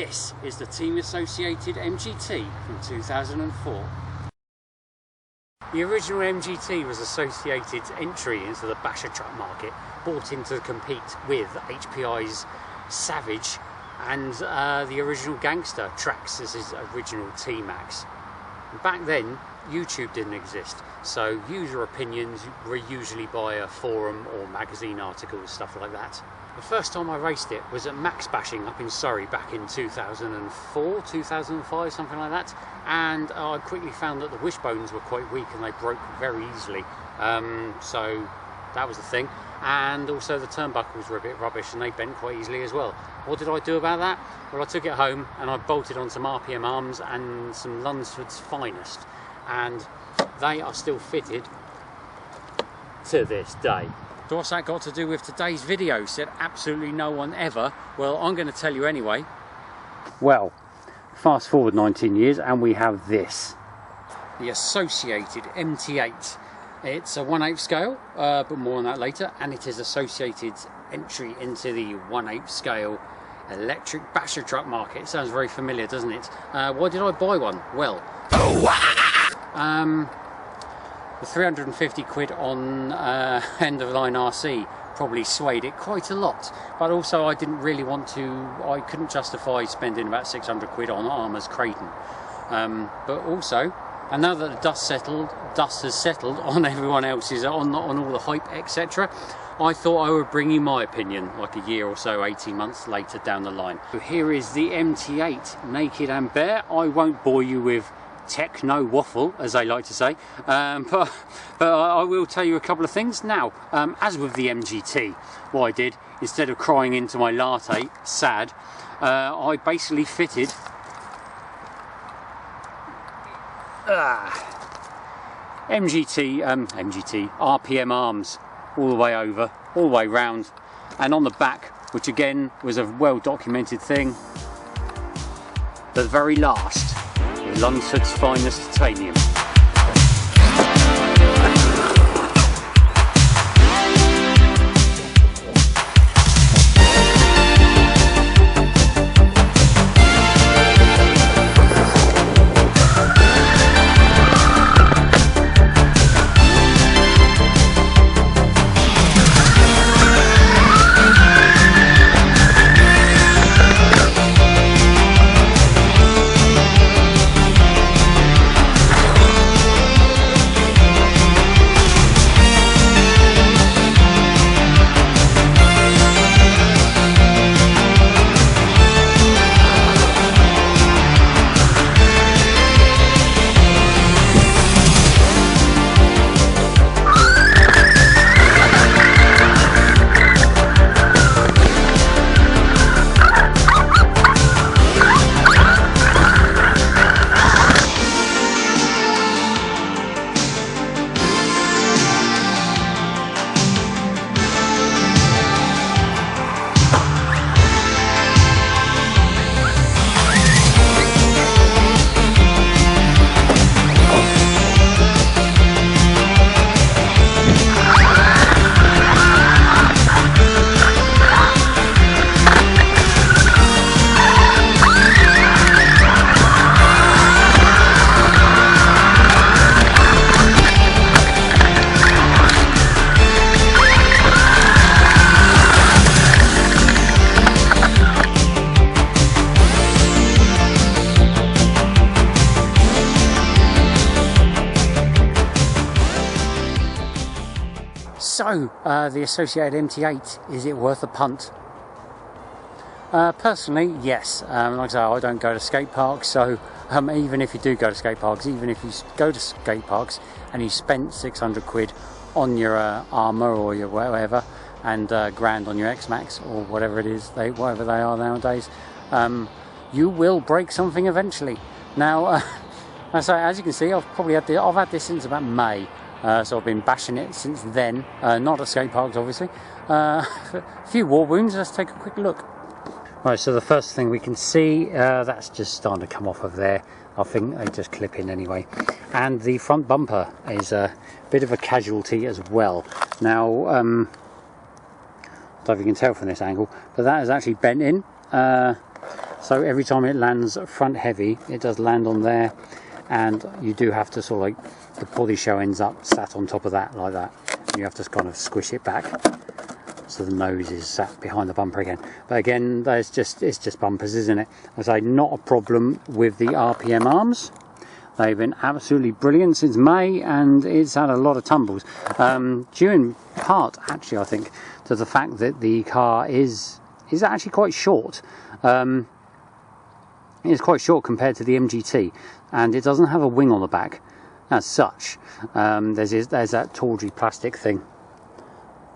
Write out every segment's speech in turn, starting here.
This is the Team Associated MGT from 2004. The original MGT was Associated's entry into the basher truck market, brought in to compete with HPI's Savage and the original Gangster Trax as his original T-Max. Back then, YouTube didn't exist, so user opinions were usually by a forum or magazine articles, stuff like that. The first time I raced it was at Max Bashing up in Surrey back in 2004, 2005, something like that, and I quickly found that the wishbones were quite weak and they broke very easily, so that was the thing. And also the turnbuckles were a bit rubbish and they bent quite easily as well. What did I do about that? Well, I took it home and I bolted on some RPM arms and some Lunsford's Finest, and they are still fitted to this day. So what's that got to do with today's video? Said absolutely no one ever. Well, I'm going to tell you anyway. Well, fast forward 19 years and we have this. The Associated MT8. It's a 1/8 scale, but more on that later, and it is Associated's entry into the 1/8 scale electric basher truck market. Sounds very familiar, doesn't it? Why did I buy one? Well, the 350 quid on end of line RC probably swayed it quite a lot, but also I didn't really want to, I couldn't justify spending about 600 quid on Armour's Creighton. But also, and now that the dust has settled on everyone else's, on all the hype, etc., I thought I would bring you my opinion like a year or so, 18 months later down the line. So here is the MT8 naked and bare. I won't bore you with techno waffle, as they like to say, but I will tell you a couple of things. Now, as with the MGT, what I did, instead of crying into my latte, sad, I basically fitted MGT RPM arms all the way over, all the way round, and on the back, which again was a well documented thing, the very last, Lunsford's Finest titanium. So, the Associated MT8, is it worth a punt? Personally, yes. Like I say, I don't go to skate parks, so even if you do go to skate parks, even if you go to skate parks and you spent 600 quid on your Armour or your whatever, and grand on your X-Max or whatever it is, whatever they are nowadays, you will break something eventually. Now, as you can see, I've had this since about May. So I've been bashing it since then, not at skate parks obviously. A few war wounds, let's take a quick look. Right, so the first thing we can see, that's just starting to come off of there. I think they just clip in anyway. And the front bumper is a bit of a casualty as well. Now, I don't know if you can tell from this angle, but that is actually bent in. So every time it lands front heavy, it does land on there, and you do have to sort of like, the body shell ends up sat on top of that like that. You have to kind of squish it back so the nose is sat behind the bumper again. But again, it's just bumpers, isn't it? I say not a problem with the RPM arms. They've been absolutely brilliant since May, and it's had a lot of tumbles. Due in part, actually, I think, to the fact that the car is actually quite short. It's quite short compared to the MGT, and it doesn't have a wing on the back as such. There's that tawdry plastic thing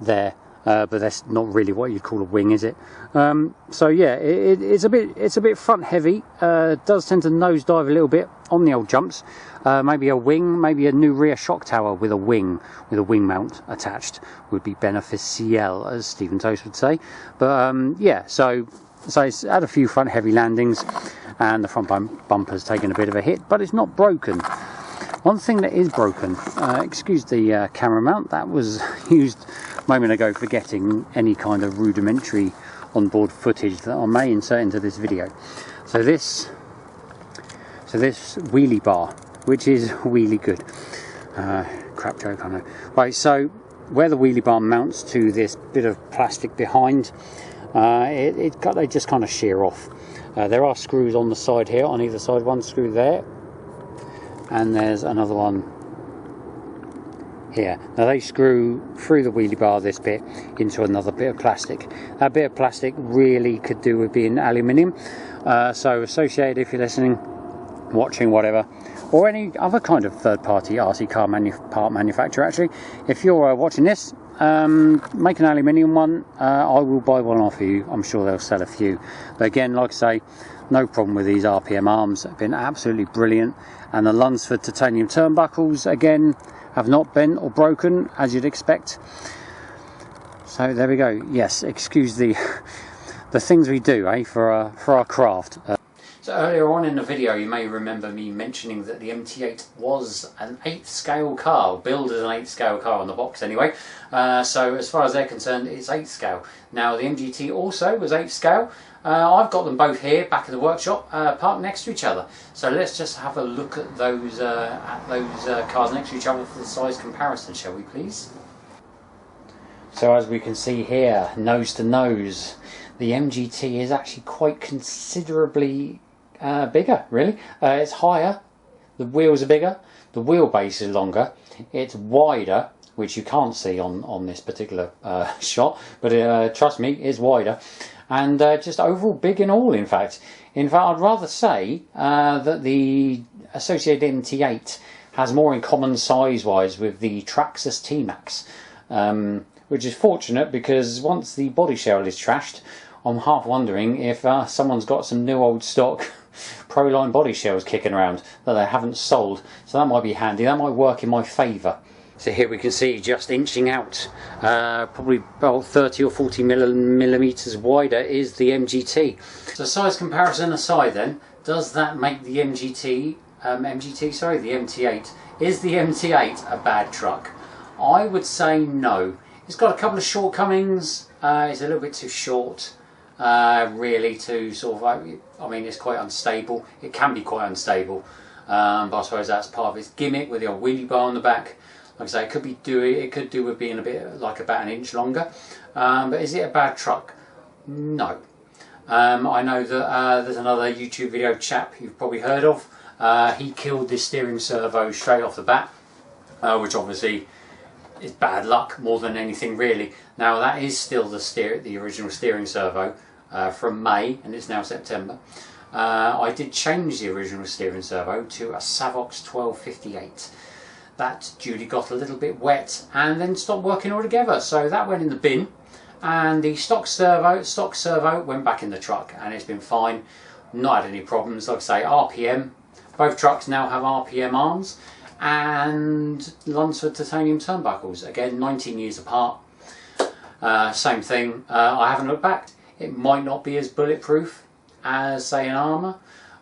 there, but that's not really what you'd call a wing, is it? So yeah, it's a bit front heavy. It does tend to nosedive a little bit on the old jumps. Maybe a wing, maybe a new rear shock tower with a wing mount attached would be beneficial, as Stephen Toast would say. But yeah, so it's had a few front heavy landings, and the front bumper's taken a bit of a hit, but it's not broken. One thing that is broken, excuse the camera mount, that was used a moment ago for getting any kind of rudimentary onboard footage that I may insert into this video. So this wheelie bar, which is really good. Crap joke, I know. Right, so where the wheelie bar mounts to this bit of plastic behind, they just kind of shear off. There are screws on the side here, on either side. One screw there, and there's another one here. Now they screw through the wheelie bar, this bit, into another bit of plastic. That bit of plastic really could do with being aluminium. So Associated, if you're listening, watching, whatever, or any other kind of third-party RC car part manufacturer, actually, if you're watching this, make an aluminium one. I will buy one off you. I'm sure they'll sell a few. But again, like I say, no problem with these RPM arms. They've been absolutely brilliant. And the Lunsford titanium turnbuckles, again, have not bent or broken, as you'd expect. So there we go. Yes, excuse the things we do, for our craft. So earlier on in the video, you may remember me mentioning that the MT8 was an 8th scale car, billed as an 8th scale car on the box anyway. So as far as they're concerned, it's 8th scale. Now the MGT also was 8th scale. I've got them both here, back in the workshop, parked next to each other. So let's just have a look at those cars next to each other for the size comparison, shall we please? So as we can see here, nose to nose, the MGT is actually quite considerably bigger, really. It's higher, the wheels are bigger, the wheelbase is longer, it's wider, which you can't see on this particular shot, but trust me, it's wider, and just overall big in all, in fact. In fact, I'd rather say that the Associated MT8 has more in common size-wise with the Traxxas T-Max, which is fortunate, because once the body shell is trashed, I'm half wondering if someone's got some new old stock Proline body shells kicking around that they haven't sold. So that might be handy, that might work in my favour. So here we can see, just inching out, probably about 30 or 40 millimetres wider is the MGT. So size comparison aside then, does that make the the MT8, is the MT8 a bad truck? I would say no. It's got a couple of shortcomings. It's a little bit too short, really, to sort of, I mean, it's quite unstable. It can be quite unstable, but I suppose that's part of its gimmick with the old wheelie bar on the back. Like I say, it could do with being a bit, like about an inch longer. But is it a bad truck? No. I know that there's another YouTube video chap you've probably heard of. He killed this steering servo straight off the bat, which obviously is bad luck more than anything, really. Now that is still the original steering servo from May, and it's now September. I did change the original steering servo to a Savox 1258. That duty got a little bit wet and then stopped working altogether, so that went in the bin, and the stock servo went back in the truck, and it's been fine. Not had any problems. Like I say, RPM, both trucks now have RPM arms, and Lunsford titanium turnbuckles, again 19 years apart. Same thing. I haven't looked back. It might not be as bulletproof as, say, an Armour.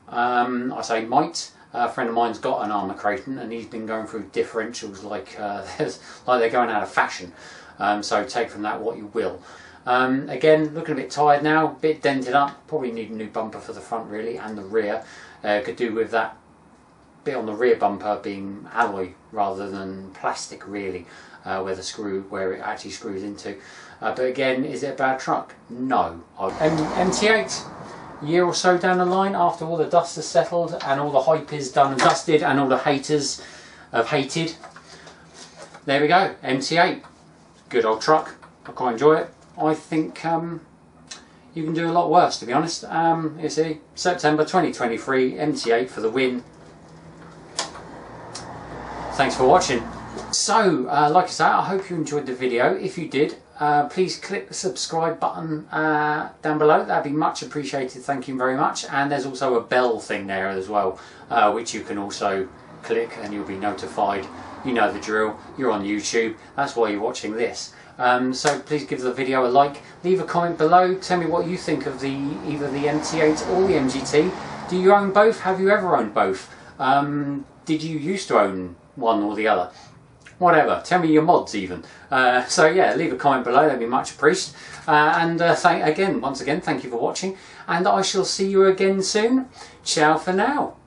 I say might. A friend of mine's got an Armour Creighton, and he's been going through differentials like they're going out of fashion. So take from that what you will. Again, looking a bit tired now, a bit dented up, probably need a new bumper for the front really, and the rear. Could do with that bit on the rear bumper being alloy rather than plastic really, where it actually screws into. But again, is it a bad truck? No. MT8, a year or so down the line, after all the dust has settled and all the hype is done and dusted and all the haters have hated, there we go, MT8. Good old truck, I quite enjoy it. I think you can do a lot worse, to be honest. You see, September 2023, MT8 for the win. Thanks for watching. So, like I say, I hope you enjoyed the video. If you did, please click the subscribe button down below. That'd be much appreciated. Thank you very much. And there's also a bell thing there as well, which you can also click and you'll be notified. You know the drill. You're on YouTube. That's why you're watching this. So please give the video a like. Leave a comment below. Tell me what you think of either the MT8 or the MGT. Do you own both? Have you ever owned both? Did you used to own one or the other? Whatever, tell me your mods even. So yeah, leave a comment below, that'd be much appreciated. Once again, thank you for watching, and I shall see you again soon. Ciao for now.